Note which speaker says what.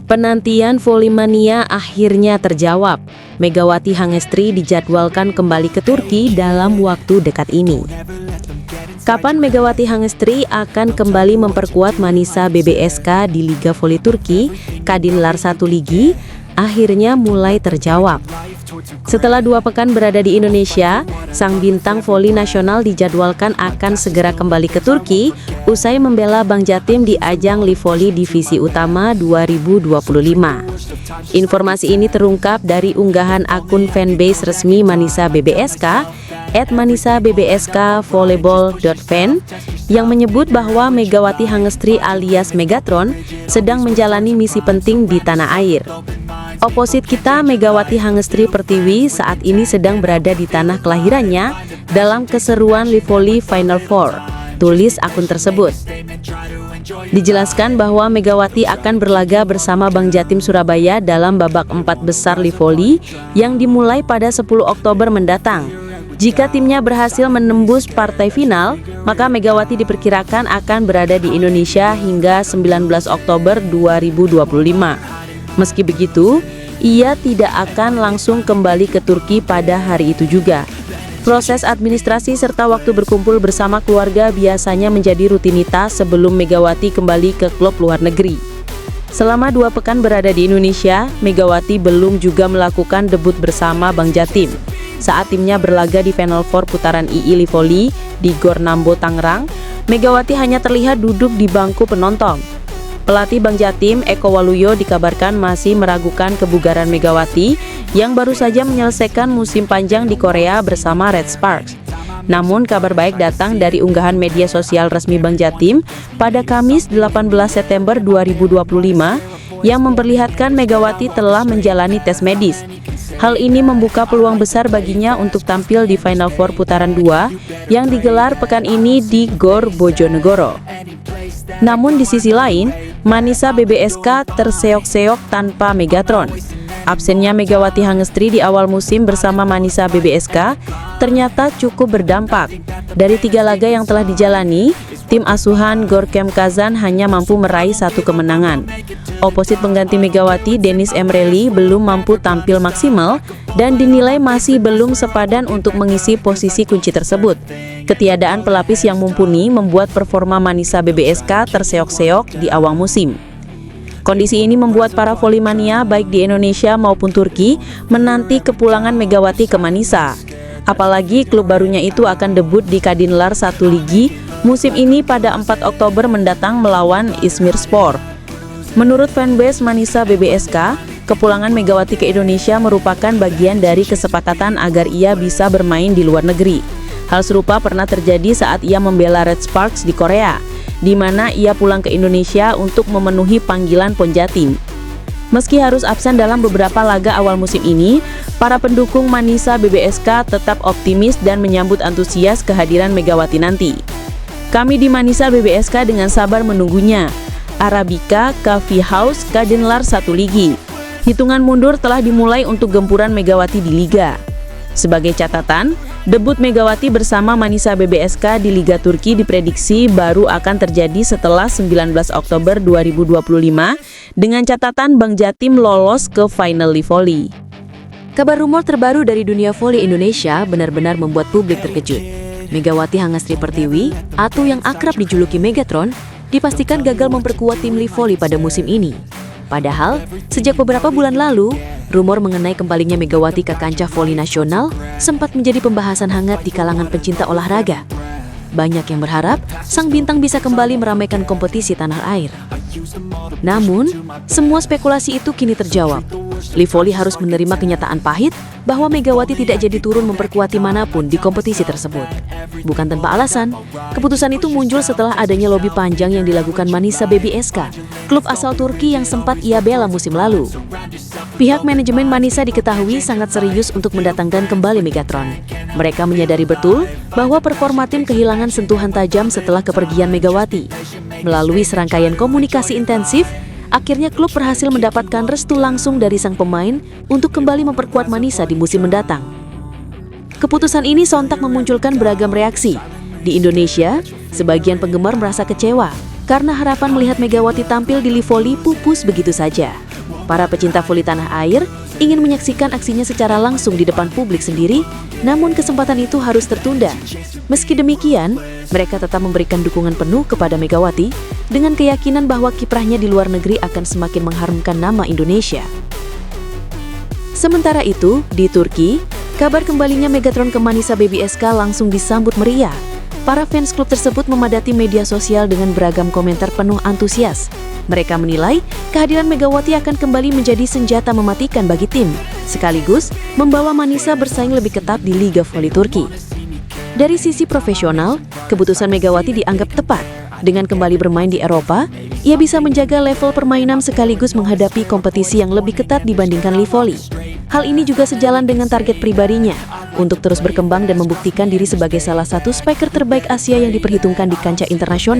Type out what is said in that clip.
Speaker 1: Penantian Volley-mania akhirnya terjawab. Megawati Hangestri dijadwalkan kembali ke Turki dalam waktu dekat ini. Kapan Megawati Hangestri akan kembali memperkuat Manisa BBSK di Liga Voli Turki, Kadinlar 1 Ligi, akhirnya mulai terjawab. Setelah 2 pekan berada di Indonesia, sang bintang voli nasional dijadwalkan akan segera kembali ke Turki usai membela Bank Jatim di ajang Livoli Divisi Utama 2025. Informasi ini terungkap dari unggahan akun fanbase resmi Manisa BBSK @manisabbsk_volleyball.fan yang menyebut bahwa Megawati Hangestri alias Megatron sedang menjalani misi penting di tanah air. Oposit kita, Megawati Hangestri Pertiwi, saat ini sedang berada di tanah kelahirannya dalam keseruan Livoli Final Four, tulis akun tersebut. Dijelaskan bahwa Megawati akan berlaga bersama Bank Jatim Surabaya dalam babak 4 besar Livoli yang dimulai pada 10 Oktober mendatang. Jika timnya berhasil menembus partai final, maka Megawati diperkirakan akan berada di Indonesia hingga 19 Oktober 2025. Meski begitu, ia tidak akan langsung kembali ke Turki pada hari itu juga. Proses administrasi serta waktu berkumpul bersama keluarga biasanya menjadi rutinitas sebelum Megawati kembali ke klub luar negeri. Selama 2 pekan berada di Indonesia, Megawati belum juga melakukan debut bersama Bank Jatim. Saat timnya berlaga di Final Four putaran II Livoli di Gor Nambo, Tangerang, Megawati hanya terlihat duduk di bangku penonton. Pelatih Bank Jatim, Eko Waluyo, dikabarkan masih meragukan kebugaran Megawati yang baru saja menyelesaikan musim panjang di Korea bersama Red Sparks. Namun kabar baik datang dari unggahan media sosial resmi Bank Jatim pada Kamis 18 September 2025 yang memperlihatkan Megawati telah menjalani tes medis. Hal ini membuka peluang besar baginya untuk tampil di Final Four putaran 2 yang digelar pekan ini di Gor Bojonegoro. Namun di sisi lain, Manisa BBSK terseok-seok tanpa Megatron. Absennya Megawati Hangestri di awal musim bersama Manisa BBSK ternyata cukup berdampak. Dari 3 laga yang telah dijalani, tim asuhan Gorkem Kazan hanya mampu meraih 1 kemenangan. Oposit pengganti Megawati, Denis Emreli, belum mampu tampil maksimal dan dinilai masih belum sepadan untuk mengisi posisi kunci tersebut. Ketiadaan pelapis yang mumpuni membuat performa Manisa BBSK terseok-seok di awal musim. Kondisi ini membuat para volley-mania baik di Indonesia maupun Turki menanti kepulangan Megawati ke Manisa. Apalagi klub barunya itu akan debut di Kadinlar 1 Ligi musim ini pada 4 Oktober mendatang melawan İzmirspor. Menurut fanbase Manisa BBSK, kepulangan Megawati ke Indonesia merupakan bagian dari kesepakatan agar ia bisa bermain di luar negeri. Hal serupa pernah terjadi saat ia membela Red Sparks di Korea, di mana ia pulang ke Indonesia untuk memenuhi panggilan Pon Jatim. Meski harus absen dalam beberapa laga awal musim ini, para pendukung Manisa BBSK tetap optimis dan menyambut antusias kehadiran Megawati nanti. Kami di Manisa BBSK dengan sabar menunggunya. Arabica Coffee House Kadinlar 1 Ligi. Hitungan mundur telah dimulai untuk gempuran Megawati di Liga. Sebagai catatan, debut Megawati bersama Manisa BBSK di Liga Turki diprediksi baru akan terjadi setelah 19 Oktober 2025 dengan catatan Bank Jatim lolos ke final Livoli. Kabar rumor terbaru dari dunia voli Indonesia benar-benar membuat publik terkejut. Megawati Hangestri Pertiwi atau yang akrab dijuluki Megatron dipastikan gagal memperkuat tim Livoli pada musim ini. Padahal, sejak beberapa bulan lalu, rumor mengenai kembalinya Megawati ke kancah voli nasional sempat menjadi pembahasan hangat di kalangan pencinta olahraga. Banyak yang berharap sang bintang bisa kembali meramaikan kompetisi tanah air. Namun, semua spekulasi itu kini terjawab. Livoli harus menerima kenyataan pahit bahwa Megawati tidak jadi turun memperkuat tim manapun di kompetisi tersebut. Bukan tanpa alasan, keputusan itu muncul setelah adanya lobi panjang yang dilakukan Manisa BBSK, klub asal Turki yang sempat ia bela musim lalu. Pihak manajemen Manisa diketahui sangat serius untuk mendatangkan kembali Megatron. Mereka menyadari betul bahwa performa tim kehilangan sentuhan tajam setelah kepergian Megawati. Melalui serangkaian komunikasi intensif, akhirnya klub berhasil mendapatkan restu langsung dari sang pemain untuk kembali memperkuat Manisa di musim mendatang. Keputusan ini sontak memunculkan beragam reaksi. Di Indonesia, sebagian penggemar merasa kecewa karena harapan melihat Megawati tampil di live volley pupus begitu saja. Para pecinta voli tanah air ingin menyaksikan aksinya secara langsung di depan publik sendiri, namun kesempatan itu harus tertunda. Meski demikian, mereka tetap memberikan dukungan penuh kepada Megawati dengan keyakinan bahwa kiprahnya di luar negeri akan semakin mengharumkan nama Indonesia. Sementara itu, di Turki, kabar kembalinya Megatron ke Manisa BBSK langsung disambut meriah. Para fans klub tersebut memadati media sosial dengan beragam komentar penuh antusias. Mereka menilai kehadiran Megawati akan kembali menjadi senjata mematikan bagi tim, sekaligus membawa Manisa bersaing lebih ketat di Liga Voli Turki. Dari sisi profesional, keputusan Megawati dianggap tepat. Dengan kembali bermain di Eropa, ia bisa menjaga level permainan sekaligus menghadapi kompetisi yang lebih ketat dibandingkan live volley. Hal ini juga sejalan dengan target pribadinya untuk terus berkembang dan membuktikan diri sebagai salah satu spiker terbaik Asia yang diperhitungkan di kancah internasional.